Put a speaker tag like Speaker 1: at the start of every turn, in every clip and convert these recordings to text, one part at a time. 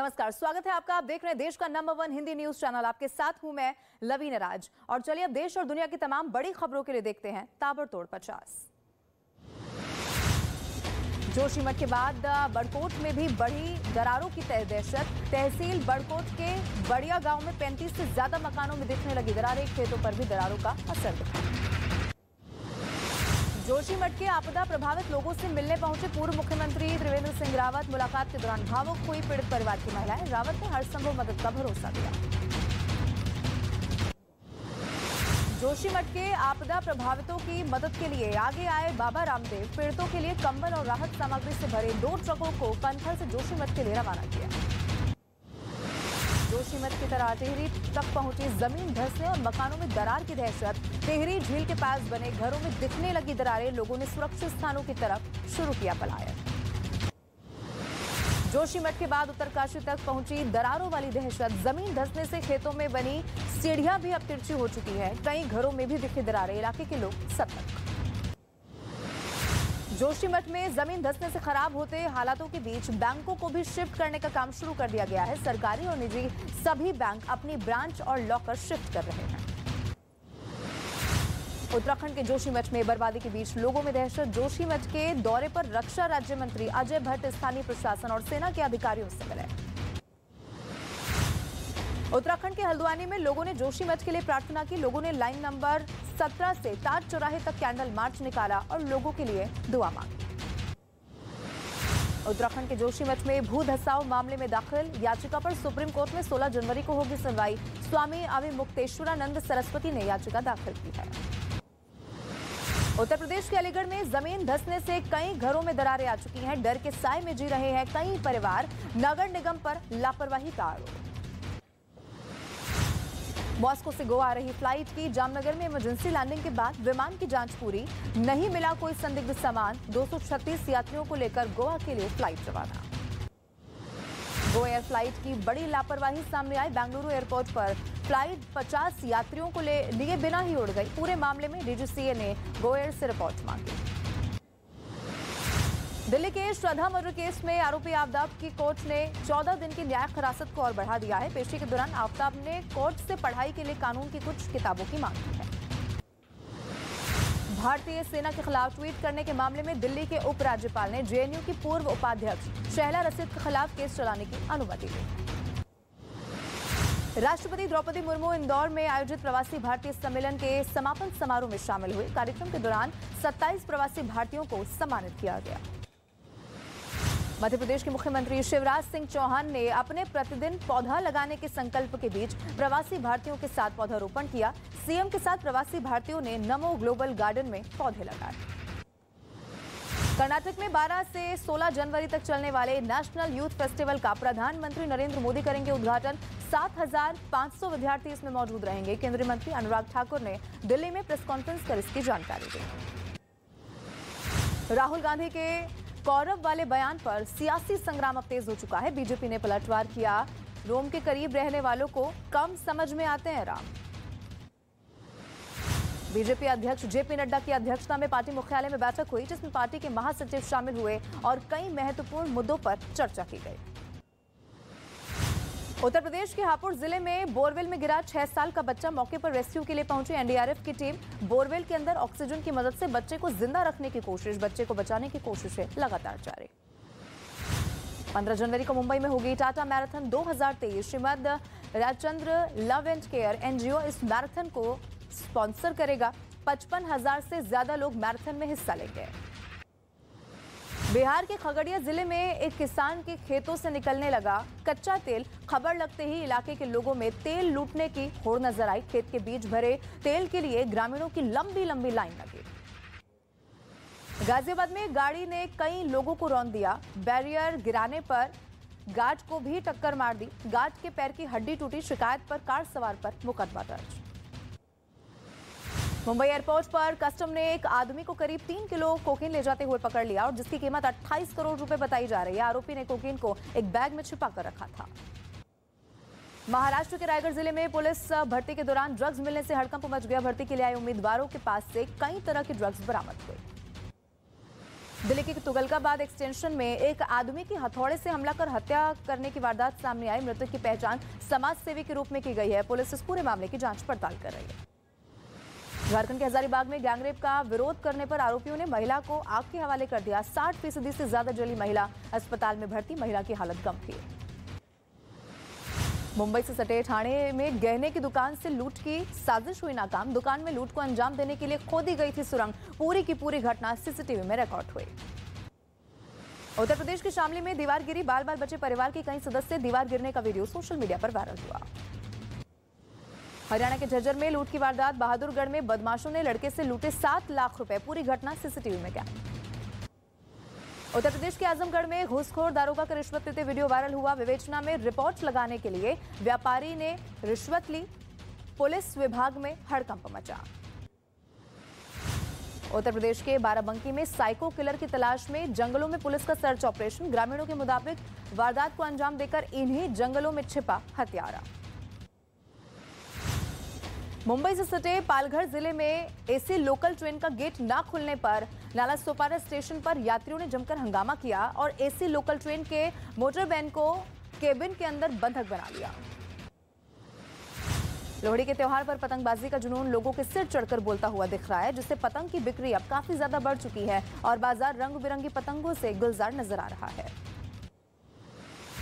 Speaker 1: नमस्कार, स्वागत है आपका। आप देख रहे हैं देश का नंबर 1 हिंदी न्यूज चैनल। आपके साथ हूं मैं लवीना राज। और चलिए अब देश और दुनिया की तमाम बड़ी खबरों के लिए देखते हैं ताबड़तोड़ 50। जोशीमठ के बाद बड़कोट में भी बढ़ी दरारों की दहशत। तहसील बड़कोट के बढ़िया गांव में 35 से ज्यादा मकानों में दिखने लगी दरारें। खेतों पर भी दरारों का असर दिखा। जोशीमठ के आपदा प्रभावित लोगों से मिलने पहुंचे पूर्व मुख्यमंत्री त्रिवेंद्र सिंह रावत। मुलाकात के दौरान भावुक हुई पीड़ित परिवार की महिलाएं। रावत ने हर संभव मदद का भरोसा दिया। जोशीमठ के आपदा प्रभावितों की मदद के लिए आगे आए बाबा रामदेव। पीड़ितों के लिए कंबल और राहत सामग्री से भरे 2 ट्रकों को कनखल से जोशीमठ के लिए रवाना किया। जोशीमठ की तरह टिहरी तक पहुंची जमीन धंसने और मकानों में दरार की दहशत। टिहरी झील के पास बने घरों में दिखने लगी दरारें। लोगों ने सुरक्षित स्थानों की तरफ शुरू किया पलायन। जोशीमठ के बाद उत्तरकाशी तक पहुंची दरारों वाली दहशत। जमीन धंसने से खेतों में बनी सीढ़ियां भी अब तिरछी हो चुकी है। कई घरों में भी दिखी दरारें। इलाके के लोग सतर्क। जोशीमठ में जमीन धंसने से खराब होते हालातों के बीच बैंकों को भी शिफ्ट करने का काम शुरू कर दिया गया है। सरकारी और निजी सभी बैंक अपनी ब्रांच और लॉकर शिफ्ट कर रहे हैं। उत्तराखंड के जोशीमठ में बर्बादी के बीच लोगों में दहशत। जोशीमठ के दौरे पर रक्षा राज्य मंत्री अजय भट्ट स्थानीय प्रशासन और सेना के अधिकारियों से मिले। उत्तराखंड के हल्द्वानी में लोगों ने जोशीमठ के लिए प्रार्थना की। लोगों ने लाइन नंबर 17 से ताज चौराहे तक कैंडल मार्च निकाला और लोगों के लिए दुआ मांगी। उत्तराखंड के जोशीमठ में भू धसाव मामले में दाखिल याचिका पर सुप्रीम कोर्ट में 16 जनवरी को होगी सुनवाई। स्वामी अविमुक्तेश्वरानंद सरस्वती ने याचिका दाखिल की है। उत्तर प्रदेश के अलीगढ़ में जमीन धंसने से कई घरों में दरारें आ चुकी हैं। डर के साए में जी रहे हैं कई परिवार। नगर निगम पर लापरवाही का आरोप। मॉस्को से गोवा आ रही फ्लाइट की जामनगर में इमरजेंसी लैंडिंग के बाद विमान की जांच पूरी। नहीं मिला कोई संदिग्ध सामान। 236 यात्रियों को लेकर गोवा के लिए फ्लाइट रवाना। गो एयर फ्लाइट की बड़ी लापरवाही सामने आई। बेंगलुरु एयरपोर्ट पर फ्लाइट 50 यात्रियों को लिए बिना ही उड़ गई। पूरे मामले में डीजीसीए ने गो एयर से रिपोर्ट मांगी। दिल्ली के श्रद्धा मर्डर केस में आरोपी आफ्ताब की कोर्ट ने 14 दिन की न्यायिक हिरासत को और बढ़ा दिया है। पेशी के दौरान आफ्ताब ने कोर्ट से पढ़ाई के लिए कानून की कुछ किताबों की मांग की है। भारतीय सेना के खिलाफ ट्वीट करने के मामले में दिल्ली के उपराज्यपाल ने जेएनयू की पूर्व उपाध्यक्ष शहला रशीद के खिलाफ केस चलाने की अनुमति दी। राष्ट्रपति द्रौपदी मुर्मू इंदौर में आयोजित प्रवासी भारतीय सम्मेलन के समापन समारोह में शामिल हुए। कार्यक्रम के दौरान 27 प्रवासी भारतीयों को सम्मानित किया गया। मध्य प्रदेश के मुख्यमंत्री शिवराज सिंह चौहान ने अपने प्रतिदिन पौधा लगाने के संकल्प के बीच प्रवासी भारतीयों के साथ पौधारोपण किया। सीएम के साथ प्रवासी भारतीयों ने नमो ग्लोबल गार्डन में पौधे लगाए। कर्नाटक में 12 से 16 जनवरी तक चलने वाले नेशनल यूथ फेस्टिवल का प्रधानमंत्री नरेंद्र मोदी करेंगे उद्घाटन। 7,500 विद्यार्थी इसमें मौजूद रहेंगे। केंद्रीय मंत्री अनुराग ठाकुर ने दिल्ली में प्रेस कॉन्फ्रेंस कर इसकी जानकारी दी। राहुल गांधी के कौरव वाले बयान पर सियासी संग्राम अब तेज हो चुका है। बीजेपी ने पलटवार किया। रोम के करीब रहने वालों को कम समझ में आते हैं राम। बीजेपी अध्यक्ष जेपी नड्डा की अध्यक्षता में पार्टी मुख्यालय में बैठक हुई, जिसमें पार्टी के महासचिव शामिल हुए और कई महत्वपूर्ण मुद्दों पर चर्चा की गई। उत्तर प्रदेश के हापुड़ जिले में बोरवेल में गिरा 6 साल का बच्चा। मौके पर रेस्क्यू के लिए पहुंची एनडीआरएफ की टीम। बोरवेल के अंदर ऑक्सीजन की मदद से बच्चे को जिंदा रखने की कोशिश। बच्चे को बचाने की कोशिशें लगातार जारी। 15 जनवरी को मुंबई में होगी Tata marathon 2023। Shrimad Rajchandra love and care NGO इस मैराथन को स्पॉन्सर करेगा। 55,000 से ज्यादा लोग मैराथन में हिस्सा लेंगे। बिहार के खगड़िया जिले में एक किसान के खेतों से निकलने लगा कच्चा तेल। खबर लगते ही इलाके के लोगों में तेल लूटने की होड़ नजर आई। खेत के बीच भरे तेल के लिए ग्रामीणों की लंबी लंबी लाइन लगी। गाजियाबाद में गाड़ी ने कई लोगों को रौंद दिया। बैरियर गिराने पर गार्ड को भी टक्कर मार दी। गार्ड के पैर की हड्डी टूटी। शिकायत पर कार सवार पर मुकदमा दर्ज। मुंबई एयरपोर्ट पर कस्टम ने एक आदमी को करीब 3 किलो कोकीन ले जाते हुए पकड़ लिया और जिसकी कीमत 28 करोड़ रुपए बताई जा रही है। आरोपी ने कोकीन को एक बैग में छिपा कर रखा था। महाराष्ट्र के रायगढ़ जिले में पुलिस भर्ती के दौरान ड्रग्स मिलने से हड़कंप मच गया। भर्ती के लिए आए उम्मीदवारों के पास से कई तरह के ड्रग्स बरामद हुए। दिल्ली के तुगलकाबाद एक्सटेंशन में एक आदमी की हथौड़े से हमला कर हत्या करने की वारदात सामने आई। मृतक की पहचान समाज सेवी के रूप में की गई है। पुलिस इस पूरे मामले की जांच पड़ताल कर रही है। झारखंड के हजारीबाग में गैंगरेप का विरोध करने पर आरोपियों ने महिला को आग के हवाले कर दिया। 60% से ज्यादा जली महिला अस्पताल में भर्ती, महिला की हालत गंभीर। मुंबई से सटे ठाणे में गहने की दुकान से लूट की साजिश हुई नाकाम। दुकान में लूट को अंजाम देने के लिए खोदी गई थी सुरंग। पूरी की पूरी घटना सीसीटीवी में रिकॉर्ड हुई। उत्तर प्रदेश के शामली में दीवार गिरी, बाल बाल बचे परिवार के कई सदस्य। दीवार गिरने का वीडियो सोशल मीडिया पर वायरल हुआ। हरियाणा के झज्जर में लूट की वारदात। बहादुरगढ़ में बदमाशों ने लड़के से लूटे 7 लाख रुपए। पूरी घटना सीसीटीवी में कैद। उत्तर प्रदेश के आजमगढ़ में घूसखोर दारोगा का रिश्वत लेते वीडियो वायरल हुआ। विवेचना में रिपोर्ट लगाने के लिए व्यापारी ने रिश्वत ली। पुलिस विभाग में हड़कंप मचा। उत्तर प्रदेश के बाराबंकी में साइको किलर की तलाश में जंगलों में पुलिस का सर्च ऑपरेशन। ग्रामीणों के मुताबिक वारदात को अंजाम देकर इन्हीं जंगलों में छिपा हत्यारा। मुंबई से सटे पालघर जिले में एसी लोकल ट्रेन का गेट न खुलने पर नाला सोपारा स्टेशन पर यात्रियों ने जमकर हंगामा किया और एसी लोकल ट्रेन के मोटर वैन को केबिन के अंदर बंधक बना लिया। लोहड़ी के त्योहार पर पतंगबाजी का जुनून लोगों के सिर चढ़कर बोलता हुआ दिख रहा है, जिससे पतंग की बिक्री अब काफी ज्यादा बढ़ चुकी है और बाजार रंग बिरंगी पतंगों से गुलजार नजर आ रहा है।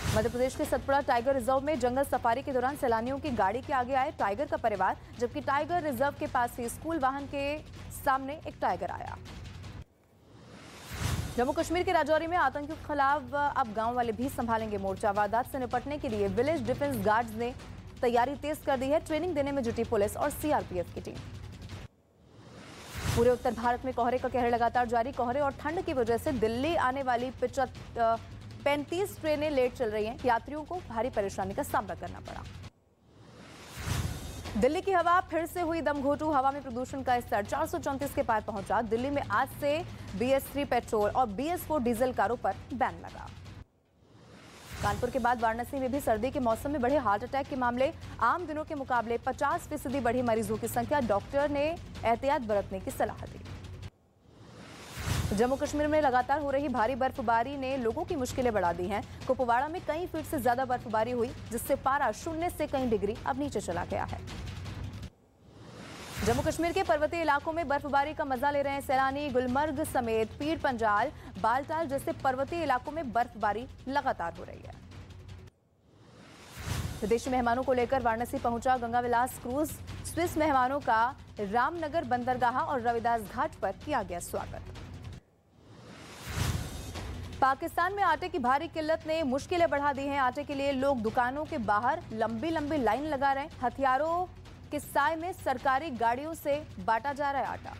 Speaker 1: मध्य प्रदेश के सतपुड़ा टाइगर रिजर्व में जंगल सफारी के दौरान सैलानियों की गाड़ी के आगे आए टाइगर का परिवार, जबकि टाइगर रिजर्व के पास ही स्कूल वाहन के सामने एक टाइगर आया। जम्मू कश्मीर के राजौरी में आतंकियों के खिलाफ अब गांव वाले भी संभालेंगे मोर्चा। वारदात से निपटने के लिए विलेज डिफेंस गार्ड्स ने तैयारी तेज कर दी है। ट्रेनिंग देने में जुटी पुलिस और सीआरपीएफ की टीम। पूरे उत्तर भारत में कोहरे का कहर लगातार जारी। कोहरे और ठंड की वजह से दिल्ली आने वाली 35 ट्रेनें लेट चल रही हैं। यात्रियों को भारी परेशानी का सामना करना पड़ा। दिल्ली की हवा फिर से हुई दमघोटू। हवा में प्रदूषण का स्तर 434 के पार पहुंचा। दिल्ली में आज से BS3 पेट्रोल और BS4 डीजल कारों पर बैन लगा। कानपुर के बाद वाराणसी में भी सर्दी के मौसम में बढ़े हार्ट अटैक के मामले। आम दिनों के मुकाबले 50% बढ़ी मरीजों की संख्या। डॉक्टर ने एहतियात बरतने की सलाह दी। जम्मू कश्मीर में लगातार हो रही भारी बर्फबारी ने लोगों की मुश्किलें बढ़ा दी हैं। कुपवाड़ा में कई फीट से ज्यादा बर्फबारी हुई, जिससे पारा 0 से कई डिग्री अब नीचे चला गया है। जम्मू कश्मीर के पर्वतीय इलाकों में बर्फबारी का मजा ले रहे हैं सैलानी। गुलमर्ग समेत पीर पंजाल, बालटाल जैसे पर्वतीय इलाकों में बर्फबारी लगातार हो रही है। विदेशी मेहमानों को लेकर वाराणसी पहुंचा गंगा विलास क्रूज। स्विस मेहमानों का रामनगर बंदरगाह और रविदास घाट पर किया गया स्वागत। पाकिस्तान में आटे की भारी किल्लत ने मुश्किलें बढ़ा दी हैं। आटे के लिए लोग दुकानों के बाहर लंबी लंबी लाइन लगा रहे हैं। हथियारों के साए में सरकारी गाड़ियों से बांटा जा रहा है आटा।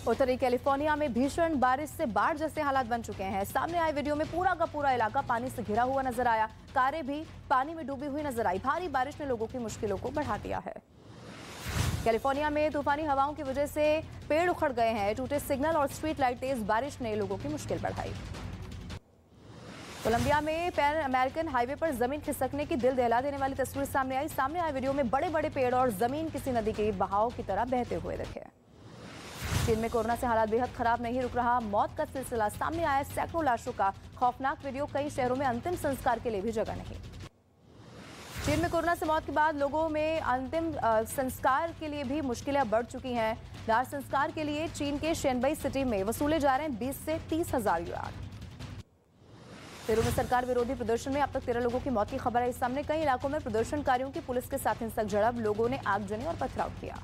Speaker 1: उत्तरी कैलिफोर्निया में भीषण बारिश से बाढ़ जैसे हालात बन चुके हैं। सामने आए वीडियो में पूरा का पूरा इलाका पानी से घिरा हुआ नजर आया। कारें भी पानी में डूबी हुई नजर आई। भारी बारिश ने लोगों की मुश्किलों को बढ़ा दिया है। कैलिफोर्निया में तूफानी हवाओं की वजह से पेड़ उखड़ गए हैं। टूटे सिग्नल और स्ट्रीट लाइट। तेज बारिश ने लोगों की मुश्किल बढ़ाई। कोलंबिया में पैन अमेरिकन हाईवे पर जमीन खिसकने की दिल दहला देने वाली तस्वीर सामने आई। सामने आए वीडियो में बड़े बड़े पेड़ और जमीन किसी नदी के बहाव की तरह बहते हुए दिखे। चीन में कोरोना से हालात बेहद खराब, नहीं रुक रहा मौत का सिलसिला। सामने आया सैकड़ों लाशों का खौफनाक वीडियो। कई शहरों में अंतिम संस्कार के लिए भी जगह नहीं। चीन में कोरोना से मौत के बाद लोगों में अंतिम संस्कार के लिए भी मुश्किलें बढ़ चुकी हैं। दाह संस्कार के लिए चीन के शेनबई सिटी में वसूले जा रहे हैं 20 से 30 हजार युआन। पेरू में सरकार विरोधी प्रदर्शन में अब तक 13 लोगों की मौत की खबर है। इस सामने कई इलाकों में प्रदर्शनकारियों की पुलिस के साथ हिंसक झड़प। लोगों ने आगजनी और पथराव किया।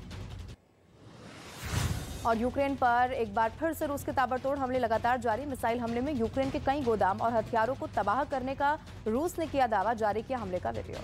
Speaker 1: और यूक्रेन पर एक बार फिर से रूस के ताबड़तोड़ हमले लगातार जारी। मिसाइल हमले में यूक्रेन के कई गोदाम और हथियारों को तबाह करने का रूस ने किया दावा। जारी किया हमले का वीडियो।